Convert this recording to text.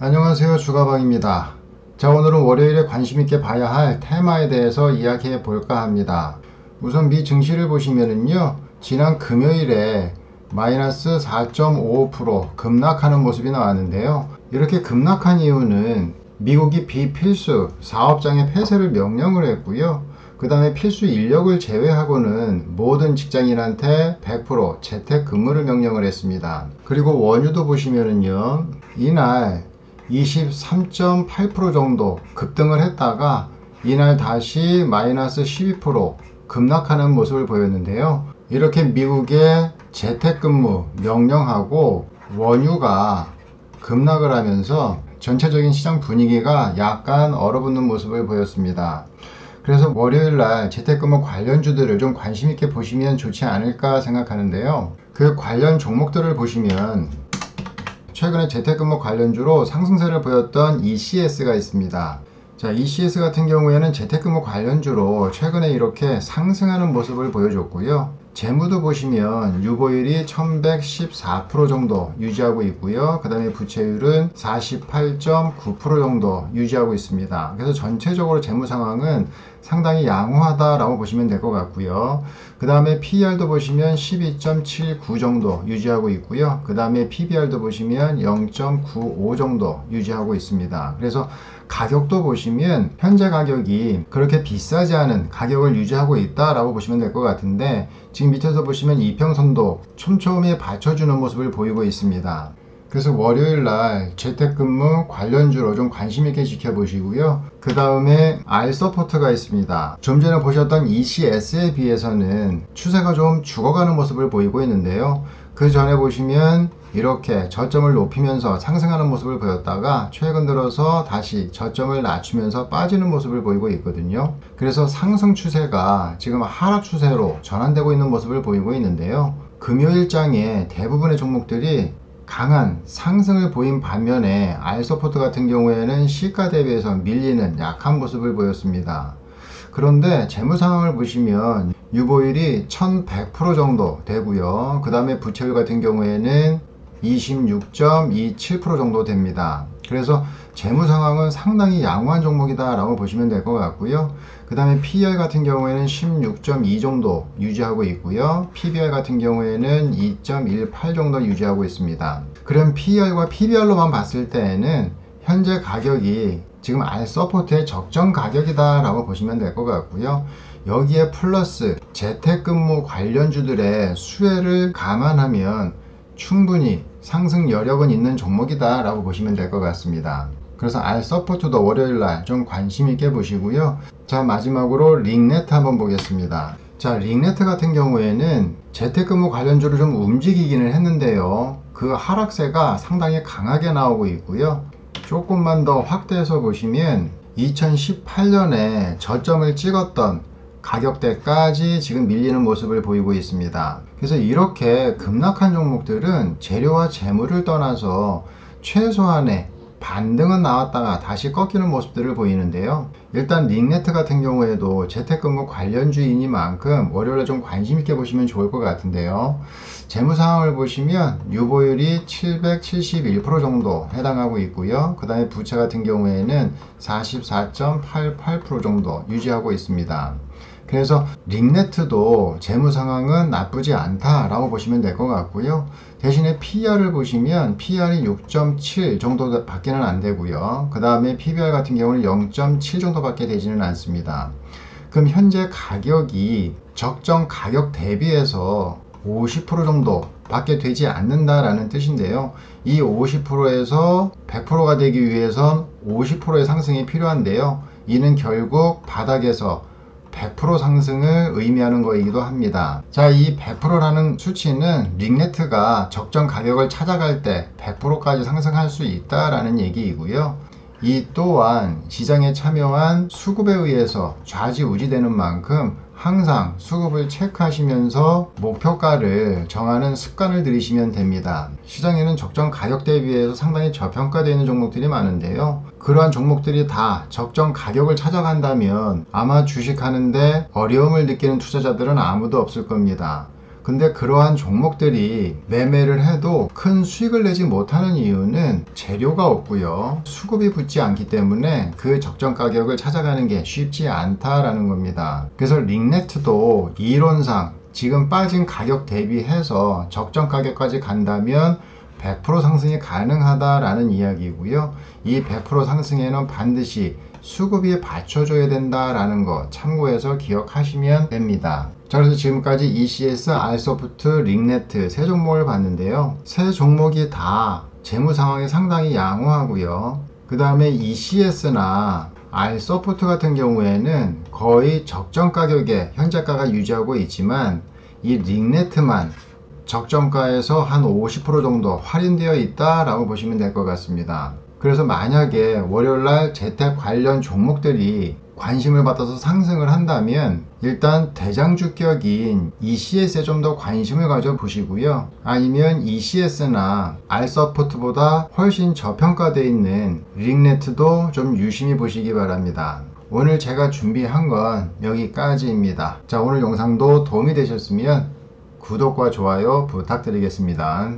안녕하세요, 주가방입니다. 자, 오늘은 월요일에 관심있게 봐야 할 테마에 대해서 이야기해 볼까 합니다. 우선 미 증시를 보시면은요, 지난 금요일에 마이너스 4.55% 급락하는 모습이 나왔는데요. 이렇게 급락한 이유는 미국이 비필수 사업장의 폐쇄를 명령을 했고요. 그 다음에 필수 인력을 제외하고는 모든 직장인한테 100% 재택근무를 명령을 했습니다. 그리고 원유도 보시면은요, 이날 23.8% 정도 급등을 했다가 이날 다시 마이너스 12% 급락하는 모습을 보였는데요. 이렇게 미국의 재택근무 명령하고 원유가 급락을 하면서 전체적인 시장 분위기가 약간 얼어붙는 모습을 보였습니다. 그래서 월요일날 재택근무 관련주들을 좀 관심있게 보시면 좋지 않을까 생각하는데요. 그 관련 종목들을 보시면 최근에 재택근무 관련주로 상승세를 보였던 ECS가 있습니다. 자, ECS 같은 경우에는 재택근무 관련주로 최근에 이렇게 상승하는 모습을 보여줬고요. 재무도 보시면 유보율이 1114% 정도 유지하고 있고요. 그 다음에 부채율은 48.9% 정도 유지하고 있습니다. 그래서 전체적으로 재무 상황은 상당히 양호하다라고 보시면 될 것 같고요. 그 다음에 PER도 보시면 12.79 정도 유지하고 있고요. 그 다음에 PBR도 보시면 0.95 정도 유지하고 있습니다. 그래서 가격도 보시면 현재 가격이 그렇게 비싸지 않은 가격을 유지하고 있다라고 보시면 될 것 같은데, 지금 밑에서 보시면 이평선도 촘촘히 받쳐주는 모습을 보이고 있습니다. 그래서 월요일날 재택근무 관련주로 좀 관심있게 지켜보시고요. 그 다음에 R서포트가 있습니다. 좀 전에 보셨던 ECS에 비해서는 추세가 좀 죽어가는 모습을 보이고 있는데요. 그 전에 보시면 이렇게 저점을 높이면서 상승하는 모습을 보였다가 최근 들어서 다시 저점을 낮추면서 빠지는 모습을 보이고 있거든요. 그래서 상승 추세가 지금 하락 추세로 전환되고 있는 모습을 보이고 있는데요. 금요일장에 대부분의 종목들이 강한 상승을 보인 반면에 R서포트 같은 경우에는 시가 대비해서 밀리는 약한 모습을 보였습니다. 그런데 재무 상황을 보시면 유보율이 1100% 정도 되고요. 그 다음에 부채율 같은 경우에는 26.27% 정도 됩니다. 그래서 재무 상황은 상당히 양호한 종목이다 라고 보시면 될 것 같고요. 그 다음에 PER 같은 경우에는 16.2 정도 유지하고 있고요. PBR 같은 경우에는 2.18 정도 유지하고 있습니다. 그럼 PER과 PBR로만 봤을 때에는 현재 가격이 지금 R서포트의 적정 가격이다 라고 보시면 될 것 같고요. 여기에 플러스 재택근무 관련주들의 수혜를 감안하면 충분히 상승 여력은 있는 종목이다 라고 보시면 될 것 같습니다. 그래서 R서포트도 월요일날 좀 관심있게 보시고요. 자, 마지막으로 링네트 한번 보겠습니다. 자, 링네트 같은 경우에는 재택근무 관련주로 좀 움직이기는 했는데요. 그 하락세가 상당히 강하게 나오고 있고요. 조금만 더 확대해서 보시면 2018년에 저점을 찍었던 가격대까지 지금 밀리는 모습을 보이고 있습니다. 그래서 이렇게 급락한 종목들은 재료와 재물을 떠나서 최소한의 반등은 나왔다가 다시 꺾이는 모습들을 보이는데요. 일단 링네트 같은 경우에도 재택근무 관련주이니만큼 월요일에 좀 관심있게 보시면 좋을 것 같은데요. 재무 상황을 보시면 유보율이 771% 정도 해당하고 있고요. 그 다음에 부채 같은 경우에는 44.88% 정도 유지하고 있습니다. 그래서 링네트도 재무 상황은 나쁘지 않다라고 보시면 될 것 같고요. 대신에 PER을 보시면 PER이 6.7 정도 밖에는 안 되고요. 그 다음에 PBR 같은 경우는 0.7 정도밖에 되지는 않습니다. 그럼 현재 가격이 적정 가격 대비해서 50% 정도 밖에 되지 않는다라는 뜻인데요. 이 50%에서 100%가 되기 위해선 50%의 상승이 필요한데요. 이는 결국 바닥에서 100% 상승을 의미하는 것이기도 합니다. 자, 이 100%라는 수치는 링네트가 적정 가격을 찾아갈 때 100%까지 상승할 수 있다라는 얘기이고요. 이 또한 시장에 참여한 수급에 의해서 좌지우지되는 만큼 항상 수급을 체크하시면서 목표가를 정하는 습관을 들이시면 됩니다. 시장에는 적정 가격 대비해서 상당히 저평가되어 있는 종목들이 많은데요. 그러한 종목들이 다 적정 가격을 찾아간다면 아마 주식하는데 어려움을 느끼는 투자자들은 아무도 없을 겁니다. 근데 그러한 종목들이 매매를 해도 큰 수익을 내지 못하는 이유는 재료가 없고요. 수급이 붙지 않기 때문에 그 적정 가격을 찾아가는 게 쉽지 않다라는 겁니다. 그래서 링네트도 이론상 지금 빠진 가격 대비해서 적정 가격까지 간다면 100% 상승이 가능하다라는 이야기고요. 이 100% 상승에는 반드시 수급이 받쳐줘야 된다라는 거 참고해서 기억하시면 됩니다. 자, 그래서 지금까지 ECS, 알소프트, 링네트 세 종목을 봤는데요. 세 종목이 다 재무 상황이 상당히 양호하고요. 그 다음에 ECS나 알소프트 같은 경우에는 거의 적정 가격에 현재가가 유지하고 있지만 이 링네트만 적정가에서 한 50% 정도 할인되어 있다라고 보시면 될 것 같습니다. 그래서 만약에 월요일날 재택 관련 종목들이 관심을 받아서 상승을 한다면 일단 대장주격인 ECS에 좀 더 관심을 가져 보시고요. 아니면 ECS나 알서포트보다 훨씬 저평가되어 있는 링네트도 좀 유심히 보시기 바랍니다. 오늘 제가 준비한 건 여기까지입니다. 자, 오늘 영상도 도움이 되셨으면 구독과 좋아요 부탁드리겠습니다.